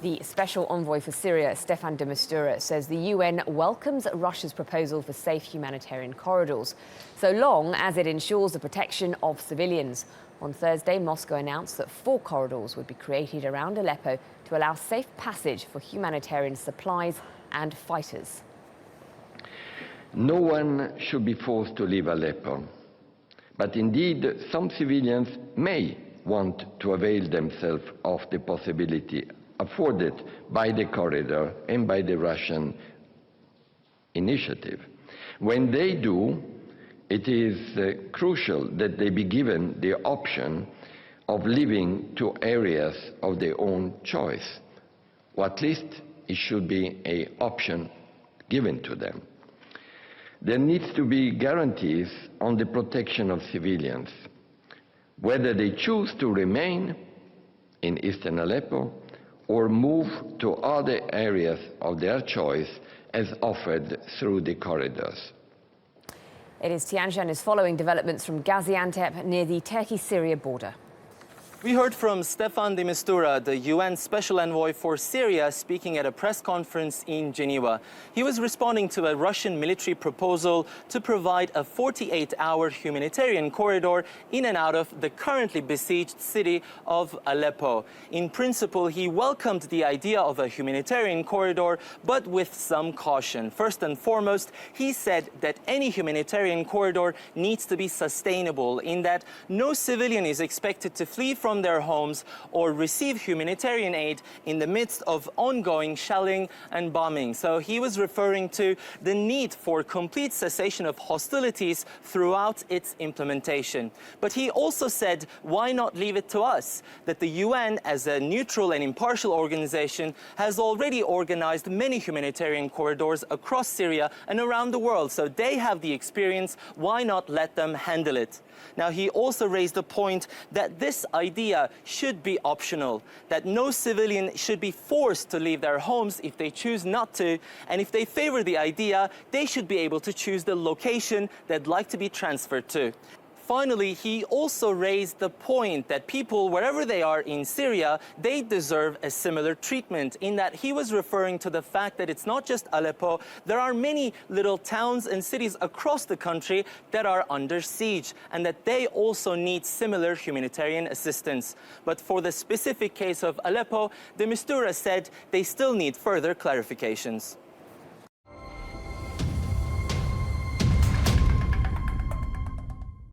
The special envoy for Syria, de Mistura, says the UN welcomes Russia's proposal for safe humanitarian corridors, so long as it ensures the protection of civilians. On Thursday, Moscow announced that 4 corridors would be created around Aleppo to allow safe passage for humanitarian supplies and fighters. No one should be forced to leave Aleppo, but indeed some civilians may want to avail themselves of the possibility afforded by the corridor and by the Russian initiative. When they do, it is crucial that they be given the option of living to areas of their own choice, or at least it should be an option given to them. There needs to be guarantees on the protection of civilians, whether they choose to remain in eastern Aleppo or move to other areas of their choice as offered through the corridors. Ediz Tiyansan is following developments from Gaziantep near the Turkey-Syria border. We heard from de Mistura, the UN Special Envoy for Syria, speaking at a press conference in Geneva. He was responding to a Russian military proposal to provide a 48-hour humanitarian corridor in and out of the currently besieged city of Aleppo. In principle, he welcomed the idea of a humanitarian corridor, but with some caution. First and foremost, he said that any humanitarian corridor needs to be sustainable, in that no civilian is expected to flee from their homes or receive humanitarian aid in the midst of ongoing shelling and bombing. So he was referring to the need for complete cessation of hostilities throughout its implementation. But he also said, why not leave it to us? That the UN, as a neutral and impartial organization, has already organized many humanitarian corridors across Syria and around the world. So they have the experience. Why not let them handle it? Now, he also raised the point that this idea should be optional, that no civilian should be forced to leave their homes if they choose not to, and if they favor the idea, they should be able to choose the location they'd like to be transferred to. Finally, he also raised the point that people, wherever they are in Syria, they deserve a similar treatment, in that he was referring to the fact that it's not just Aleppo. There are many little towns and cities across the country that are under siege, and that they also need similar humanitarian assistance. But for the specific case of Aleppo, de Mistura said they still need further clarifications.